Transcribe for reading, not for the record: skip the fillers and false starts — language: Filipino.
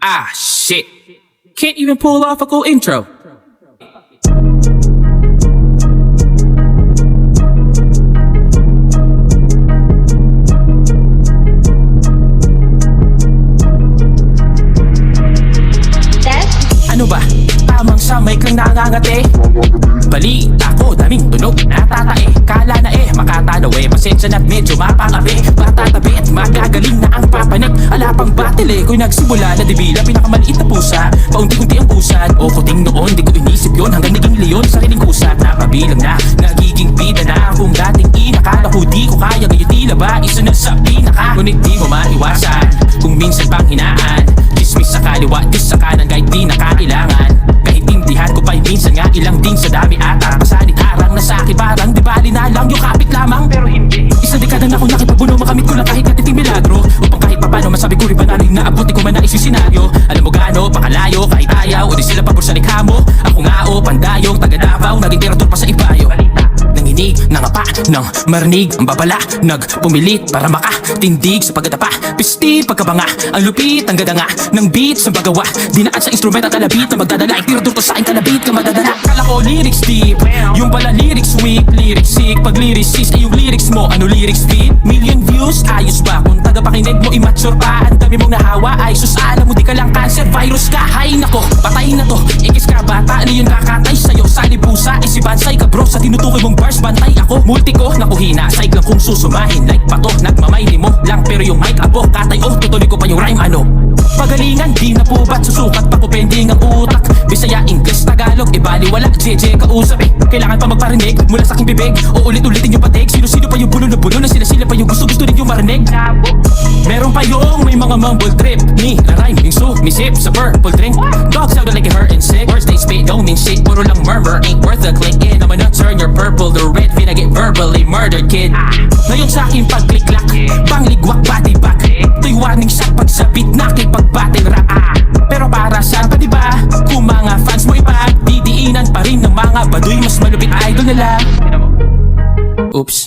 Ah, shit. Can't even pull off a cool intro. Ano ba? Tamang samay kang nangangati. Balita ko, daming tunog natatae. Kala na makatanaw pasensya na't medyo mapangabi. Batatabi at magagaling na ang papanik. Ala pang battle ko'y nagsimula na dibila. Pinakamaliit na pusa, paunti-unti ang pusat. O kuting noon, di ko inisip yon. Hanggang naging leon, sariling kusat. Napabilang na, nagiging bida na. Kung dating inakala ko di ko kaya, ngayon tila ba isa na sa pinaka. Ngunit di mo maiwasan, kung minsan pang hinaan. Dismiss sa kaliwa, dis sa kanan, kahit di na kailangan. Kahit intindihan ko pa'y minsan nga ilang din sa dami ata. Pasalit harang na sa'kin parang di bali na lang yung kapit lamang. Pero hindi, isang dekada na ako nakipagbuno, makamit ko lang kahit natiting milagro. Upang kahit papano masabi ko rin panalo yung naabot, di ko man nais yung senaryo. Alam mo gaano, pakalayo, kahit ayaw, o di sila pabor sa likha mo. Ako nga pandayong taga Davao, naging tirator pa sa ibayo. Nanginig, nangapa, nang marinig ang babala. Nagpumilit para makatindig sa pagdapa. Pisti, pagkabanga, ang lupit, ang gadanga ng beat sa bagawa. Dinaan sa instrument at kalabit na magdadala. Tirator to sa aking kalabit ka madadala. Kala ko lyrics deep, yung pala lyrics weak. Lyrics sick, pag lyricist ay yung lyrics mo. Ano lyrics feed? Million views, ayos ba? Kung tagapakinig mo immature pa, ang dami mong nahawa. Ay sus, alam mo di ka lang cancer, virus ka. Hay nako, patay na to. Ikis ka bata, ano yung kakatay sa'yo? Sali pusa, ay si Bansay ka bro. Sa tinutukoy mong bars, bantay ako. Multi ko, nakuhina, saig lang kung susumahin. Like pato, nagmamayli mo lang. Pero yung mic abo, katay tutuloy ko pa yung rhyme ano. Pagalingan, di na po ba't susukat pa ko pending ang utak. Bisaya, English, Tagalog, ibaliwala, JJ kausap kailangan pa magparinig mula sa aking bibig. O ulit-ulitin yung patig. Sino-sino pa yung bulo na bulo na sila-sila pa yung gusto-gusto rin yung marinig. Meron pa yung may mga mumble trip. Ni, na-rhyme, yung sumisip sa purple drink. Dog sounded like a hurt and sick. Words they spit don't mean shit. Puro lang murmur, ain't worth a click. And I'ma not turn your purple to red. Finna get verbally murdered, kid. Ngayon sa aking pag-click-clack, pangligwak, body back. Ito'y warning shot pag sabit na kay pag-battle rap. Pero para saan pa diba? Kung mga fans mo ipagdidiinan pa rin ng mga baduy, mas malupit idol nila. Oops.